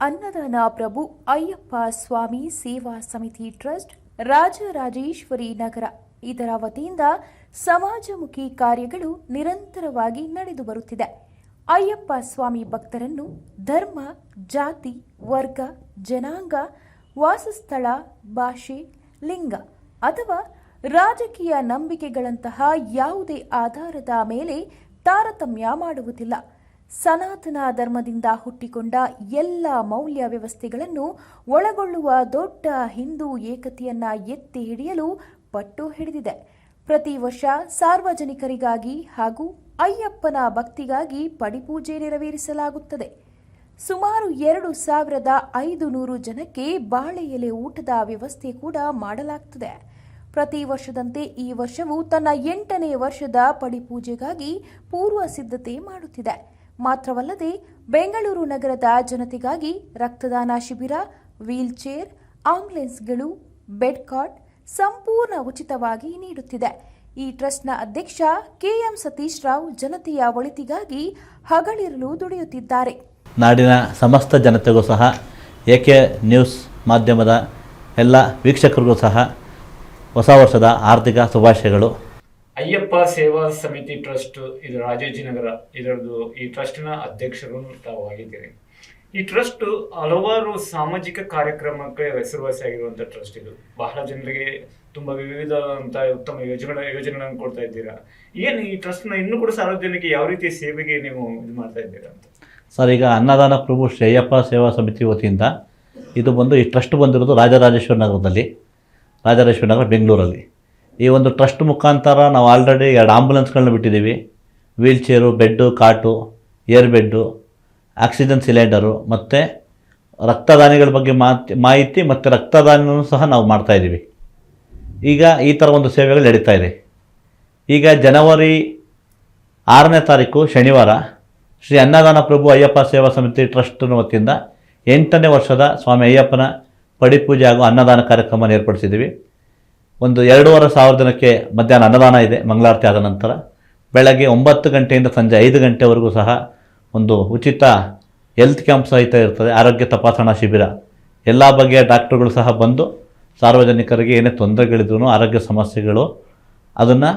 ಅನ್ನದಾನ ಪ್ರಭು ಅಯ್ಯಪ್ಪ ಸ್ವಾಮಿ ಸೇವಾ ಸಮಿತಿ ಟ್ರಸ್ಟ್ ರಾಜರಾಜೇಶ್ವರಿ ನಗರ ಇದರ ವತಿಯಿಂದ ಸಮಾಜಮುಖಿ ಕಾರ್ಯಗಳು ನಿರಂತರವಾಗಿ ನಡೆದು ಬರುತ್ತಿದೆ. ಅಯ್ಯಪ್ಪ ಸ್ವಾಮಿ ಭಕ್ತರನ್ನು ಧರ್ಮ, ಜಾತಿ, ವರ್ಗ, ಜನಾಂಗ, ವಾಸಸ್ಥಳ, ಭಾಷೆ, ಲಿಂಗ ಅಥವಾ ರಾಜಕೀಯ ನಂಬಿಕೆಗಳಂತಹ ಯಾವುದೇ ಆಧಾರದ ಮೇಲೆ ತಾರತಮ್ಯ ಮಾಡುವುದಿಲ್ಲ. ಸನಾತನ ಧರ್ಮದಿಂದ ಹುಟ್ಟಿಕೊಂಡ ಎಲ್ಲ ಮೌಲ್ಯ ವ್ಯವಸ್ಥೆಗಳನ್ನು ಒಳಗೊಳ್ಳುವ ದೊಡ್ಡ ಹಿಂದೂ ಏಕತೆಯನ್ನ ಎತ್ತಿ ಹಿಡಿಯಲು ಪಟ್ಟು ಹಿಡಿದಿದೆ. ಪ್ರತಿ ವರ್ಷ ಸಾರ್ವಜನಿಕರಿಗಾಗಿ ಹಾಗೂ ಅಯ್ಯಪ್ಪನ ಭಕ್ತಿಗಾಗಿ ಪಡಿಪೂಜೆ ನೆರವೇರಿಸಲಾಗುತ್ತದೆ. ಸುಮಾರು 2500 ಜನಕ್ಕೆ ಬಾಳೆ ಎಲೆ ಊಟದ ವ್ಯವಸ್ಥೆ ಕೂಡ ಮಾಡಲಾಗುತ್ತದೆ. ಪ್ರತಿ ವರ್ಷದಂತೆ ಈ ವರ್ಷವೂ ತನ್ನ 8ನೇ ವರ್ಷದ ಪಡಿಪೂಜೆಗಾಗಿ ಪೂರ್ವ ಸಿದ್ಧತೆ ಮಾಡುತ್ತಿದೆ. ಮಾತ್ರವಲ್ಲದೆ ಬೆಂಗಳೂರು ನಗರದ ಜನತೆಗಾಗಿ ರಕ್ತದಾನ ಶಿಬಿರ, ವೀಲ್ ಚೇರ್, ಆಂಬ್ಯುಲೆನ್ಸ್ಗಳು, ಬೆಡ್ ಕಾರ್ಟ್ ಸಂಪೂರ್ಣ ಉಚಿತವಾಗಿ ನೀಡುತ್ತಿದೆ. ಈ ಟ್ರಸ್ಟ್ನ ಅಧ್ಯಕ್ಷ ಕೆಎಂ ಸತೀಶ್ ರಾವ್ ಜನತೆಯ ಒಳಿತಿಗಾಗಿ ಹಗಲಿರುಳು ದುಡಿಯುತ್ತಿದ್ದಾರೆ. ನಾಡಿನ ಸಮಸ್ತ ಜನತೆಗೂ ಸಹ ಎಕೆ ನ್ಯೂಸ್ ಮಾಧ್ಯಮದ ಎಲ್ಲ ವೀಕ್ಷಕರಿಗೂ ಸಹ ಹೊಸ ವರ್ಷದ ಆರ್ಥಿಕ ಶುಭಾಶಯಗಳು. ಅಯ್ಯಪ್ಪ ಸೇವಾ ಸಮಿತಿ ಟ್ರಸ್ಟ್ ಇದು ರಾಜಾಜಿನಗರ, ಇದರದ್ದು ಈ ಟ್ರಸ್ಟ್ನ ಅಧ್ಯಕ್ಷರು ತಾವು ಆಗಿದ್ದೀರಿ. ಈ ಟ್ರಸ್ಟ್ ಹಲವಾರು ಸಾಮಾಜಿಕ ಕಾರ್ಯಕ್ರಮಕ್ಕೆ ಹೆಸರುವಾಸಿಯಾಗಿರುವಂಥ ಟ್ರಸ್ಟ್. ಇದು ಬಹಳ ಜನರಿಗೆ ತುಂಬ ವಿವಿಧವಾದಂಥ ಉತ್ತಮ ಯೋಜನೆಗಳನ್ನು ಕೊಡ್ತಾ ಇದ್ದೀರಾ. ಏನು ಈ ಟ್ರಸ್ಟ್ನ ಇನ್ನೂ ಕೂಡ ಸಾರ್ವಜನಿಕ ಯಾವ ರೀತಿಯ ಸೇವೆಗೆ ನೀವು ಇದು ಮಾಡ್ತಾ ಇದ್ದೀರಾ ಅಂತ? ಸರ್, ಈಗ ಅನ್ನದಾನ ಪ್ರಭು ಶ್ರೀ ಅಯ್ಯಪ್ಪ ಸೇವಾ ಸಮಿತಿ ವತಿಯಿಂದ ಇದು ಬಂದು ಈ ಟ್ರಸ್ಟ್ ಬಂದಿರೋದು ರಾಜರಾಜೇಶ್ವರಿ ನಗರದಲ್ಲಿ, ರಾಜರಾಜೇಶ್ವರಿ ನಗರ ಬೆಂಗಳೂರಲ್ಲಿ. ಈ ಒಂದು ಟ್ರಸ್ಟ್ ಮುಖಾಂತರ ನಾವು ಆಲ್ರೆಡಿ 2 ಆಂಬುಲೆನ್ಸ್ಗಳನ್ನ ಬಿಟ್ಟಿದ್ದೀವಿ. ವೀಲ್ ಚೇರು, ಬೆಡ್ಡು, ಕಾಟು, ಏರ್ ಬೆಡ್ಡು, ಆಕ್ಸಿಜನ್ ಸಿಲಿಂಡರು ಮತ್ತು ರಕ್ತದಾನಿಗಳ ಬಗ್ಗೆ ಮಾಹಿತಿ ಮತ್ತು ರಕ್ತದಾನವೂ ಸಹ ನಾವು ಮಾಡ್ತಾಯಿದ್ದೀವಿ. ಈಗ ಈ ಥರ ಒಂದು ಸೇವೆಗಳು ನಡೀತಾ ಇದೆ. ಈಗ ಜನವರಿ 6ನೇ ತಾರೀಕು ಶನಿವಾರ ಶ್ರೀ ಅನ್ನದಾನ ಪ್ರಭು ಅಯ್ಯಪ್ಪ ಸೇವಾ ಸಮಿತಿ ಟ್ರಸ್ಟ್ನ ವತಿಯಿಂದ 8ನೇ ವರ್ಷದ ಸ್ವಾಮಿ ಅಯ್ಯಪ್ಪನ ಪಡಿಪೂಜೆ ಹಾಗೂ ಅನ್ನದಾನ ಕಾರ್ಯಕ್ರಮ ಏರ್ಪಡಿಸಿದ್ದೀವಿ. ಒಂದು 2,500 ಜನಕ್ಕೆ ಮಧ್ಯಾಹ್ನ ಅನ್ನದಾನ ಇದೆ. ಮಂಗಳಾರತಿ ಆದ ನಂತರ ಬೆಳಗ್ಗೆ 9 ಗಂಟೆಯಿಂದ ಸಂಜೆ 5 ಗಂಟೆವರೆಗೂ ಸಹ ಒಂದು ಉಚಿತ ಹೆಲ್ತ್ ಕ್ಯಾಂಪ್ ಸಹಿತ ಇರ್ತದೆ. ಆರೋಗ್ಯ ತಪಾಸಣಾ ಶಿಬಿರ, ಎಲ್ಲ ಬಗೆಯ ಡಾಕ್ಟರ್ಗಳು ಸಹ ಬಂದು ಸಾರ್ವಜನಿಕರಿಗೆ ಏನೇ ತೊಂದರೆಗಳಿದ್ರು, ಆರೋಗ್ಯ ಸಮಸ್ಯೆಗಳು ಅದನ್ನು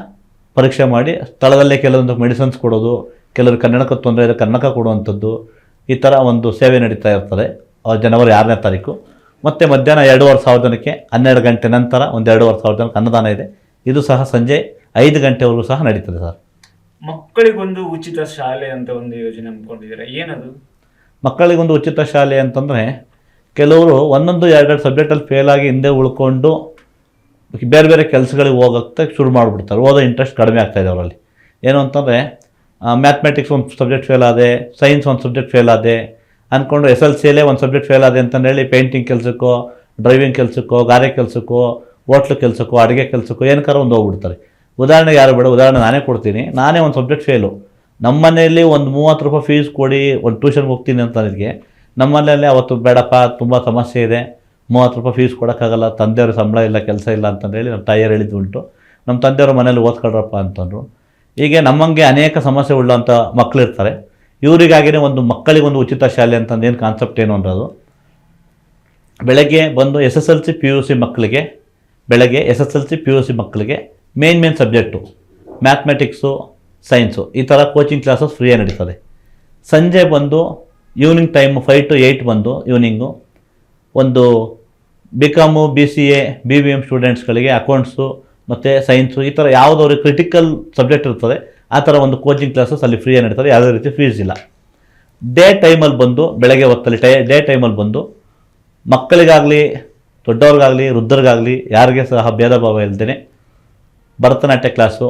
ಪರೀಕ್ಷೆ ಮಾಡಿ ಸ್ಥಳದಲ್ಲೇ ಕೆಲವೊಂದು ಮೆಡಿಸಿನ್ಸ್ ಕೊಡೋದು, ಕೆಲವರು ಕನ್ನಡಕ ತೊಂದರೆ ಇದೆ ಕನ್ನಡಕ ಕೊಡುವಂಥದ್ದು, ಈ ಥರ ಒಂದು ಸೇವೆ ನಡೀತಾ ಇರ್ತದೆ ಜನವರಿ 6ನೇ ತಾರೀಕು. ಮತ್ತು ಮಧ್ಯಾಹ್ನ 2,500 ಜನಕ್ಕೆ 12 ಗಂಟೆ ನಂತರ ಒಂದು 2,500 ಜನಕ್ಕೆ ಅನ್ನದಾನ ಇದೆ. ಇದು ಸಹ ಸಂಜೆ 5 ಗಂಟೆವರೆಗೂ ಸಹ ನಡೀತದೆ ಸರ್. ಮಕ್ಕಳಿಗೊಂದು ಉಚಿತ ಶಾಲೆ ಅಂತ ಒಂದು ಯೋಜನೆ ಹಮ್ಮಿಕೊಂಡಿದ್ದೀರಾ, ಏನದು? ಮಕ್ಕಳಿಗೊಂದು ಉಚಿತ ಶಾಲೆ ಅಂತಂದರೆ ಕೆಲವರು 1-2 ಸಬ್ಜೆಕ್ಟಲ್ಲಿ ಫೇಲಾಗಿ ಹಿಂದೆ ಉಳ್ಕೊಂಡು ಬೇರೆ ಬೇರೆ ಕೆಲಸಗಳಿಗೆ ಹೋಗೋಕ್ಕೆ ಶುರು ಮಾಡಿಬಿಡ್ತಾರೆ. ಓದೋ ಇಂಟ್ರೆಸ್ಟ್ ಕಡಿಮೆ ಆಗ್ತಾಯಿದೆ ಅವರಲ್ಲಿ. ಏನು ಅಂತಂದರೆ ಮ್ಯಾಥಮೆಟಿಕ್ಸ್ ಒಂದು ಸಬ್ಜೆಕ್ಟ್ ಫೇಲ್ ಆದೆ, ಸೈನ್ಸ್ ಒಂದು ಸಬ್ಜೆಕ್ಟ್ ಫೇಲ್ ಆದೆ ಅಂದ್ಕೊಂಡು SLCಯಲ್ಲೇ ಒಂದು ಸಬ್ಜೆಕ್ಟ್ ಫೇಲ್ ಆದೆ ಅಂತಂದೇಳಿ ಪೇಂಟಿಂಗ್ ಕೆಲಸಕ್ಕೋ, ಡ್ರೈವಿಂಗ್ ಕೆಲಸಕ್ಕೋ, ಗಾರೆ ಕೆಲಸಕ್ಕೋ, ಹೋಟ್ಲು ಕೆಲಸಕ್ಕೋ, ಅಡುಗೆ ಕೆಲಸಕ್ಕೋ ಏನಕ್ಕಾರ ಒಂದು ಹೋಗ್ಬಿಡ್ತಾರೆ. ಉದಾಹರಣೆಗೆ ಯಾರು ಬೇಡ, ಉದಾಹರಣೆ ನಾನೇ ಕೊಡ್ತೀನಿ. ನಾನೇ ಒಂದು ಸಬ್ಜೆಕ್ಟ್ ಫೇಲು. ನಮ್ಮ ಮನೆಯಲ್ಲಿ ಒಂದು 30 ರೂಪಾಯಿ ಫೀಸ್ ಕೊಡಿ ಒಂದು ಟ್ಯೂಷನ್ಗೆ ಹೋಗ್ತೀನಿ ಅಂತ ನನಗೆ ನಮ್ಮ ಮನೆಯಲ್ಲಿ ಅವತ್ತು ಬೇಡಪ್ಪ ತುಂಬ ಸಮಸ್ಯೆ ಇದೆ, 30 ರೂಪಾಯಿ ಫೀಸ್ ಕೊಡೋಕ್ಕಾಗಲ್ಲ, ತಂದೆಯವ್ರ ಸಂಬಳ ಇಲ್ಲ, ಕೆಲಸ ಇಲ್ಲ ಅಂತಂದೇಳಿ ನಮ್ಮ ತಾಯಿಯರು ಹೇಳಿದ್ದು ಉಂಟು. ನಮ್ಮ ತಂದೆಯವ್ರ ಮನೇಲಿ ಓದ್ಕೊಳ್ರಪ್ಪ ಅಂತಂದರು. ಹೀಗೆ ನಮ್ಮಂಗೆ ಅನೇಕ ಸಮಸ್ಯೆ ಉಳ್ಳಂಥ ಮಕ್ಕಳಿರ್ತಾರೆ. ಇವರಿಗಾಗಿಯೇ ಒಂದು ಮಕ್ಕಳಿಗೊಂದು ಉಚಿತ ಶಾಲೆ ಅಂತಂದು ಏನು ಕಾನ್ಸೆಪ್ಟ್ ಏನು ಅನ್ನೋದು, ಬೆಳಗ್ಗೆ ಬಂದು SSLC PUC ಮಕ್ಕಳಿಗೆ, ಬೆಳಗ್ಗೆ SSLC PUC ಮಕ್ಕಳಿಗೆ ಮೇನ್ ಸಬ್ಜೆಕ್ಟು ಮ್ಯಾಥಮೆಟಿಕ್ಸು, ಸೈನ್ಸು ಈ ಥರ ಕೋಚಿಂಗ್ ಕ್ಲಾಸಸ್ ಫ್ರೀಯಾಗಿ ನಡೀತದೆ. ಸಂಜೆ ಬಂದು ಈವ್ನಿಂಗ್ ಟೈಮು 5 to 8 ಬಂದು ಈವ್ನಿಂಗು ಒಂದು BCom, BCA, BBM ಸ್ಟೂಡೆಂಟ್ಸ್ಗಳಿಗೆ ಅಕೌಂಟ್ಸು ಮತ್ತು ಸೈನ್ಸು ಈ ಥರ ಯಾವುದವ್ರಿಗೆ ಕ್ರಿಟಿಕಲ್ ಸಬ್ಜೆಕ್ಟ್ ಇರ್ತದೆ ಆ ಥರ ಒಂದು ಕೋಚಿಂಗ್ ಕ್ಲಾಸಸ್ ಅಲ್ಲಿ ಫ್ರೀಯಾಗಿ ನಡೀತದೆ. ಯಾವುದೇ ರೀತಿ ಫೀಸ್ ಇಲ್ಲ. ಡೇ ಟೈಮಲ್ಲಿ ಬಂದು ಬೆಳಗ್ಗೆ ಹೊತ್ತಲ್ಲಿ ಡೇ ಟೈಮಲ್ಲಿ ಬಂದು ಮಕ್ಕಳಿಗಾಗಲಿ ದೊಡ್ಡವ್ರಿಗಾಗಲಿ ವೃದ್ಧರಿಗಾಗಲಿ ಯಾರಿಗೆ ಸಹ ಭೇದ ಭಾವ ಇಲ್ಲದೇ Bharatanatya class,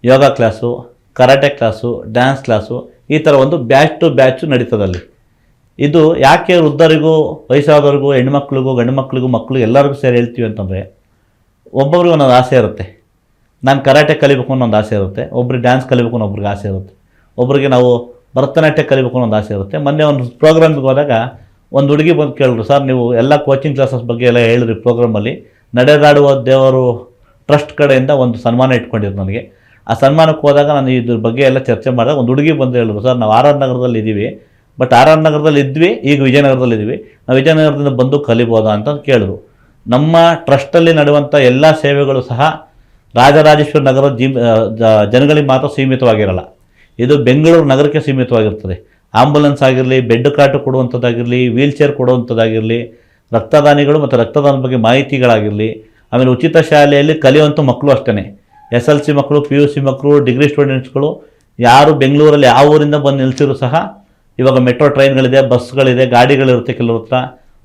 yoga class, karate class, dance class ಈ ಥರ ಒಂದು ಬ್ಯಾಚ್ ಟು ಬ್ಯಾಚು ನಡೀತದಲ್ಲಿ. ಇದು ಯಾಕೆ ವೃದ್ಧರಿಗೂ ವಯಸ್ಸಾದವ್ರಿಗೂ ಹೆಣ್ಮಕ್ಳಿಗೂ ಗಂಡು ಮಕ್ಕಳಿಗೂ ಮಕ್ಕಳಿಗೂ ಎಲ್ಲರಿಗೂ ಸೇರಿ ಹೇಳ್ತೀವಿ ಅಂತಂದರೆ, ಒಬ್ಬೊಬ್ರಿಗೆ ಒಂದೊಂದು ಆಸೆ ಇರುತ್ತೆ. ನಾನು ಕರಾಟೆ ಕಲಿಬೇಕು ಅನ್ನೋ ಒಂದು ಆಸೆ ಇರುತ್ತೆ, ಒಬ್ರಿಗೆ ಡ್ಯಾನ್ಸ್ ಕಲಿಬೇಕು ಅನ್ನೋ ಒಬ್ರಿಗೆ ಆಸೆ ಇರುತ್ತೆ, ಒಬ್ಬರಿಗೆ ನಾವು ಭರತನಾಟ್ಯ ಕಲಿಬೇಕು ಅನ್ನೋ ಒಂದು ಆಸೆ ಇರುತ್ತೆ. ಮೊನ್ನೆ ಒಂದು ಪ್ರೋಗ್ರಾಮ್ಗೆ ಹೋದಾಗ ಒಂದು ಹುಡುಗಿ ಬಂದು ಕೇಳಿದ್ರು, ಸರ್ ನೀವು ಎಲ್ಲ ಕೋಚಿಂಗ್ ಕ್ಲಾಸಸ್ ಬಗ್ಗೆ ಎಲ್ಲ ಹೇಳಿದ್ರಿ ಪ್ರೋಗ್ರಾಮಲ್ಲಿ, ನಡೆದಾಡುವ ದೇವರು ಟ್ರಸ್ಟ್ ಕಡೆಯಿಂದ ಒಂದು ಸನ್ಮಾನ ಇಟ್ಕೊಂಡಿದ್ರು ನನಗೆ. ಆ ಸನ್ಮಾನಕ್ಕೆ ಹೋದಾಗ ನಾನು ಇದ್ರ ಬಗ್ಗೆ ಎಲ್ಲ ಚರ್ಚೆ ಮಾಡಿದಾಗ ಒಂದು ಹುಡುಗಿ ಬಂದು ಹೇಳಿದ್ರು, ಸರ್ ನಾವು RR ನಗರದಲ್ಲಿ ಇದ್ದೀವಿ, ಬಟ್ ಆರ್ ಆರ್ ನಗರದಲ್ಲಿ ಇದ್ವಿ, ಈಗ ವಿಜಯನಗರದಲ್ಲಿ ಇದ್ವಿ, ನಾವು ವಿಜಯನಗರದಿಂದ ಬಂದು ಕಲಿಬೋದಾ ಅಂತ ಕೇಳಿದ್ರು. ನಮ್ಮ ಟ್ರಸ್ಟಲ್ಲಿ ನಡೆಯುವಂಥ ಎಲ್ಲ ಸೇವೆಗಳು ಸಹ ರಾಜರಾಜೇಶ್ವರಿ ನಗರ ಜನಗಳಿಗೆ ಮಾತ್ರ ಸೀಮಿತವಾಗಿರಲ್ಲ. ಇದು ಬೆಂಗಳೂರು ನಗರಕ್ಕೆ ಸೀಮಿತವಾಗಿರ್ತದೆ. ಆಂಬುಲೆನ್ಸ್ ಆಗಿರಲಿ, ಬೆಡ್ ಕಾಟು ಕೊಡುವಂಥದ್ದಾಗಿರಲಿ, ವೀಲ್ ಚೇರ್ ಕೊಡುವಂಥದ್ದಾಗಿರಲಿ, ರಕ್ತದಾನಿಗಳು ಮತ್ತು ರಕ್ತದಾನದ ಬಗ್ಗೆ ಮಾಹಿತಿಗಳಾಗಿರಲಿ, ಆಮೇಲೆ ಉಚಿತ ಶಾಲೆಯಲ್ಲಿ ಕಲಿಯುವಂಥ ಮಕ್ಕಳು ಅಷ್ಟೇ, SLC ಮಕ್ಕಳು, PUC ಮಕ್ಕಳು, ಡಿಗ್ರಿ ಸ್ಟೂಡೆಂಟ್ಸ್ಗಳು ಯಾರು ಬೆಂಗಳೂರಲ್ಲಿ ಯಾವ ಊರಿಂದ ಬಂದು ನಿಲ್ಸಿದ್ರು ಸಹ ಇವಾಗ ಮೆಟ್ರೋ ಟ್ರೈನ್ಗಳಿದೆ, ಬಸ್ಗಳಿದೆ, ಗಾಡಿಗಳಿರುತ್ತೆ ಕೆಲವ್ರ ಹತ್ರ,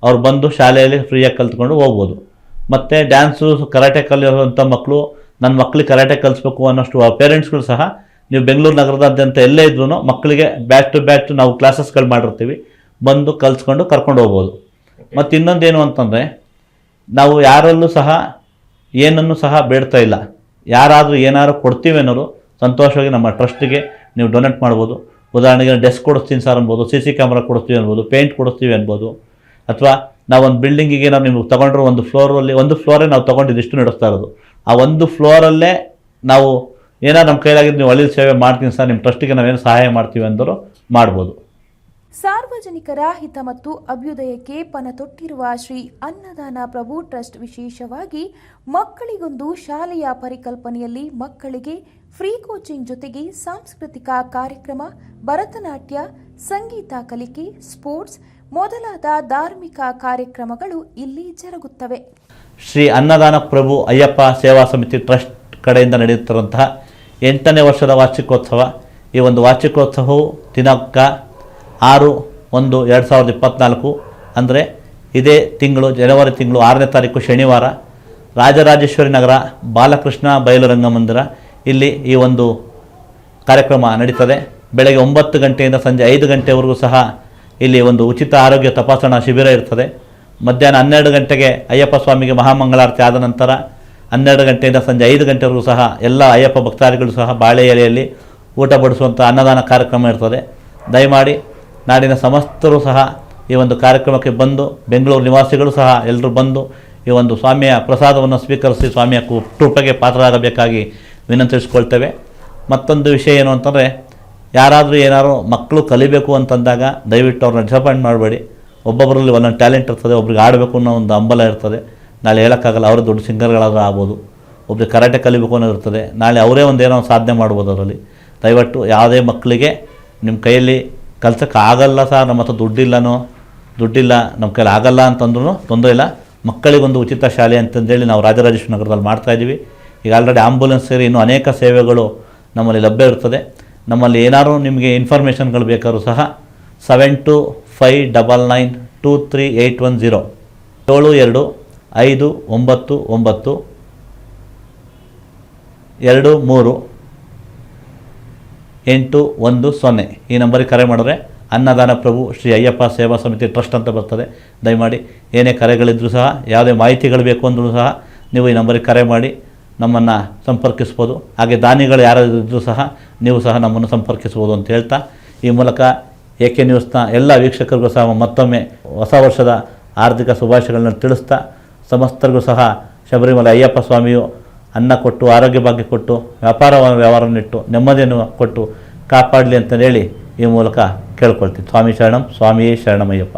ಅವ್ರು ಬಂದು ಶಾಲೆಯಲ್ಲಿ ಫ್ರೀಯಾಗಿ ಕಲ್ತ್ಕೊಂಡು ಹೋಗ್ಬೋದು. ಮತ್ತು ಡ್ಯಾನ್ಸು, ಕರಾಟೆ ಕಲಿಯುವಂಥ ಮಕ್ಕಳು, ನನ್ನ ಮಕ್ಕಳಿಗೆ ಕರಾಟೆ ಕಲಿಸ್ಬೇಕು ಅನ್ನೋಷ್ಟು ಪೇರೆಂಟ್ಸ್ಗಳು ಸಹ ನೀವು ಬೆಂಗಳೂರು ನಗರದಾದ್ಯಂತ ಎಲ್ಲೇ ಇದ್ರೂ ಮಕ್ಕಳಿಗೆ ಬ್ಯಾಚ್ ಟು ಬ್ಯಾಚ್ ನಾವು ಕ್ಲಾಸಸ್ಗಳು ಮಾಡಿರ್ತೀವಿ, ಬಂದು ಕಲಿಸ್ಕೊಂಡು ಕರ್ಕೊಂಡು ಹೋಗ್ಬೋದು. ಮತ್ತು ಇನ್ನೊಂದೇನು ಅಂತಂದರೆ, ನಾವು ಯಾರಲ್ಲೂ ಸಹ ಏನನ್ನು ಸಹ ಬೇಡ್ತಾ ಇಲ್ಲ. ಯಾರಾದರೂ ಏನಾದ್ರು ಕೊಡ್ತೀವಿ ಅನ್ನೋರು ಸಂತೋಷವಾಗಿ ನಮ್ಮ ಟ್ರಸ್ಟಿಗೆ ನೀವು ಡೊನೇಟ್ ಮಾಡ್ಬೋದು. ಉದಾಹರಣೆಗೆ ಡೆಸ್ಕ್ ಕೊಡಿಸ್ತೀನಿ ಸರ್ ಅನ್ಬೋದು, CC ಕ್ಯಾಮ್ರಾ ಕೊಡಿಸ್ತೀವಿ ಅನ್ಬೋದು, ಪೇಂಟ್ ಕೊಡಿಸ್ತೀವಿ ಅನ್ಬೋದು. ಅಥವಾ ನಾವು ಒಂದು ಬಿಲ್ಡಿಂಗಿಗೆ ನಾವು ನಿಮ್ಗೆ ತೊಗೊಂಡ್ರೆ ಒಂದು ಫ್ಲೋರೇ ನಾವು ತೊಗೊಂಡಿದ್ದು ಇಷ್ಟು ನಡೆಸ್ತಾ ಇರೋದು. ಆ ಒಂದು ಫ್ಲೋರಲ್ಲೇ ನಾವು ಏನಾದ್ರು ನಮ್ಮ ಕೈಲಾಗಿದ್ದು ನೀವು ಒಳ್ಳೆಯ ಸೇವೆ ಮಾಡ್ತೀನಿ ಸರ್, ನಿಮ್ಮ ಟ್ರಸ್ಟಿಗೆ ನಾವೇನು ಸಹಾಯ ಮಾಡ್ತೀವಿ ಅಂದರೂ ಮಾಡ್ಬೋದು. ಸಾರ್ವಜನಿಕರ ಹಿತ ಮತ್ತು ಅಭ್ಯುದಯಕ್ಕೆ ಪಣ ತೊಟ್ಟಿರುವ ಶ್ರೀ ಅನ್ನದಾನ ಪ್ರಭು ಟ್ರಸ್ಟ್ ವಿಶೇಷವಾಗಿ ಮಕ್ಕಳಿಗೊಂದು ಶಾಲೆಯ ಪರಿಕಲ್ಪನೆಯಲ್ಲಿ ಮಕ್ಕಳಿಗೆ ಫ್ರೀ ಕೋಚಿಂಗ್ ಜೊತೆಗೆ ಸಾಂಸ್ಕೃತಿಕ ಕಾರ್ಯಕ್ರಮ, ಭರತನಾಟ್ಯ, ಸಂಗೀತ ಕಲಿಕೆ, ಸ್ಪೋರ್ಟ್ಸ್ ಮೊದಲಾದ ಧಾರ್ಮಿಕ ಕಾರ್ಯಕ್ರಮಗಳು ಇಲ್ಲಿ ಜರುಗುತ್ತವೆ. ಶ್ರೀ ಅನ್ನದಾನ ಪ್ರಭು ಅಯ್ಯಪ್ಪ ಸೇವಾ ಸಮಿತಿ ಟ್ರಸ್ಟ್ ಕಡೆಯಿಂದ ನಡೆಯುತ್ತಿರುವಂತಹ 8ನೇ ವರ್ಷದ ವಾರ್ಷಿಕೋತ್ಸವ. ಈ ಒಂದು ವಾರ್ಷಿಕೋತ್ಸವವು ದಿನಾಂಕ 6/1/2024 ಅಂದರೆ ಇದೇ ತಿಂಗಳು ಜನವರಿ ತಿಂಗಳು 6ನೇ ತಾರೀಕು ಶನಿವಾರ ರಾಜರಾಜೇಶ್ವರಿ ನಗರ ಬಾಲಕೃಷ್ಣ ಬಯಲು ರಂಗಮಂದಿರ ಇಲ್ಲಿ ಈ ಒಂದು ಕಾರ್ಯಕ್ರಮ ನಡೀತದೆ. ಬೆಳಗ್ಗೆ 9 ಗಂಟೆಯಿಂದ ಸಂಜೆ 5 ಗಂಟೆವರೆಗೂ ಸಹ ಇಲ್ಲಿ ಒಂದು ಉಚಿತ ಆರೋಗ್ಯ ತಪಾಸಣಾ ಶಿಬಿರ ಇರ್ತದೆ. ಮಧ್ಯಾಹ್ನ 12 ಗಂಟೆಗೆ ಅಯ್ಯಪ್ಪ ಸ್ವಾಮಿಗೆ ಮಹಾಮಂಗಳಾರತಿ ಆದ ನಂತರ 12 ಗಂಟೆಯಿಂದ ಸಂಜೆ 5 ಗಂಟೆವರೆಗೂ ಸಹ ಎಲ್ಲ ಅಯ್ಯಪ್ಪ ಭಕ್ತಾದಿಗಳು ಸಹ ಬಾಳೆ ಎಲೆಯಲ್ಲಿ ಊಟ ಬಡಿಸುವಂಥ ಅನ್ನದಾನ ಕಾರ್ಯಕ್ರಮ ಇರ್ತದೆ. ದಯಮಾಡಿ ನಾಡಿನ ಸಮಸ್ತರು ಸಹ ಈ ಒಂದು ಕಾರ್ಯಕ್ರಮಕ್ಕೆ ಬಂದು, ಬೆಂಗಳೂರು ನಿವಾಸಿಗಳು ಸಹ ಎಲ್ಲರೂ ಬಂದು ಈ ಒಂದು ಸ್ವಾಮಿಯ ಪ್ರಸಾದವನ್ನು ಸ್ವೀಕರಿಸಿ ಸ್ವಾಮಿಯ ಕೃಪೆಗೆ ಪಾತ್ರರಾಗಬೇಕಾಗಿ ವಿನಂತಿಸ್ಕೊಳ್ತೇವೆ. ಮತ್ತೊಂದು ವಿಷಯ ಏನು ಅಂತಂದರೆ, ಯಾರಾದರೂ ಏನಾದ್ರು ಮಕ್ಕಳು ಕಲಿಬೇಕು ಅಂತಂದಾಗ ದಯವಿಟ್ಟು ಅವ್ರನ್ನ ಡಿಸಪಾಯಿಂಟ್ ಮಾಡಬೇಡಿ. ಒಬ್ಬೊಬ್ಬರಲ್ಲಿ ಒಂದೊಂದು ಟ್ಯಾಲೆಂಟ್ ಇರ್ತದೆ, ಒಬ್ರಿಗೆ ಆಡಬೇಕು ಅನ್ನೋ ಒಂದು ಹಂಬಲ ಇರ್ತದೆ, ನಾಳೆ ಹೇಳೋಕ್ಕಾಗಲ್ಲ, ಅವರು ದೊಡ್ಡ ಸಿಂಗರ್ಗಳಾದರೂ ಆಗ್ಬೋದು. ಒಬ್ರಿಗೆ ಕರಾಟೆ ಕಲಿಬೇಕು ಅನ್ನೋ ಇರ್ತದೆ, ನಾಳೆ ಅವರೇ ಒಂದೇನೋ ಸಾಧನೆ ಮಾಡ್ಬೋದು ಅದರಲ್ಲಿ. ದಯವಿಟ್ಟು ಯಾವುದೇ ಮಕ್ಕಳಿಗೆ ನಿಮ್ಮ ಕೈಯಲ್ಲಿ ಕಲ್ಸೋಕ್ಕಾಗಲ್ಲ ಸರ್, ನಮ್ಮ ಹತ್ರ ದುಡ್ಡಿಲ್ಲ ನಮ್ಮ ಕೈಯಲ್ಲಿ ಆಗಲ್ಲ ಅಂತಂದ್ರೂ ತೊಂದರೆ ಇಲ್ಲ. ಮಕ್ಕಳಿಗೊಂದು ಉಚಿತ ಶಾಲೆ ಅಂತಂದೇಳಿ ನಾವು ರಾಜರಾಜೇಶ್ವರಿ ನಗರದಲ್ಲಿ ಮಾಡ್ತಾಯಿದ್ದೀವಿ. ಈಗ ಆಲ್ರೆಡಿ ಆಂಬುಲೆನ್ಸ್ ಸೇರಿ ಇನ್ನೂ ಅನೇಕ ಸೇವೆಗಳು ನಮ್ಮಲ್ಲಿ ಲಭ್ಯ ಇರ್ತದೆ. ನಮ್ಮಲ್ಲಿ ಏನಾದರೂ ನಿಮಗೆ ಇನ್ಫಾರ್ಮೇಷನ್ಗಳು ಬೇಕಾದ್ರೂ ಸಹ 7259923810 729923 ಈ ನಂಬರಿಗೆ ಕರೆ ಮಾಡಿದ್ರೆ ಅನ್ನದಾನ ಪ್ರಭು ಶ್ರೀ ಅಯ್ಯಪ್ಪ ಸೇವಾ ಸಮಿತಿ ಟ್ರಸ್ಟ್ ಅಂತ ಬರ್ತದೆ. ದಯಮಾಡಿ ಏನೇ ಕರೆಗಳಿದ್ದರೂ ಸಹ, ಯಾವುದೇ ಮಾಹಿತಿಗಳು ಬೇಕು ಅಂದರೂ ಸಹ ನೀವು ಈ ನಂಬರಿಗೆ ಕರೆ ಮಾಡಿ ನಮ್ಮನ್ನು ಸಂಪರ್ಕಿಸ್ಬೋದು. ಹಾಗೆ ದಾನಿಗಳು ಯಾರಾದರೂ ಸಹ ನೀವು ಸಹ ನಮ್ಮನ್ನು ಸಂಪರ್ಕಿಸ್ಬೋದು ಅಂತ ಹೇಳ್ತಾ, ಈ ಮೂಲಕ AK ನ್ಯೂಸ್ನ ಎಲ್ಲ ವೀಕ್ಷಕರಿಗೂ ಸಹ ಮತ್ತೊಮ್ಮೆ ಹೊಸ ವರ್ಷದ ಆರ್ಥಿಕ ಶುಭಾಶಯಗಳನ್ನು ತಿಳಿಸ್ತಾ, ಸಮಸ್ತರಿಗೂ ಸಹ ಶಬರಿಮಲೆ ಅಯ್ಯಪ್ಪ ಸ್ವಾಮಿಯು ಅನ್ನ ಕೊಟ್ಟು, ಆರೋಗ್ಯ ಭಾಗ್ಯ ಕೊಟ್ಟು, ವ್ಯವಹಾರವನ್ನಿಟ್ಟು ನೆಮ್ಮದಿಯನ್ನು ಕೊಟ್ಟು ಕಾಪಾಡಲಿ ಅಂತ ಹೇಳಿ ಈ ಮೂಲಕ ಕೇಳ್ಕೊಳ್ತೀನಿ. ಸ್ವಾಮಿ ಶರಣಂ, ಸ್ವಾಮಿಯೇ ಶರಣಮಯ್ಯಪ್ಪ.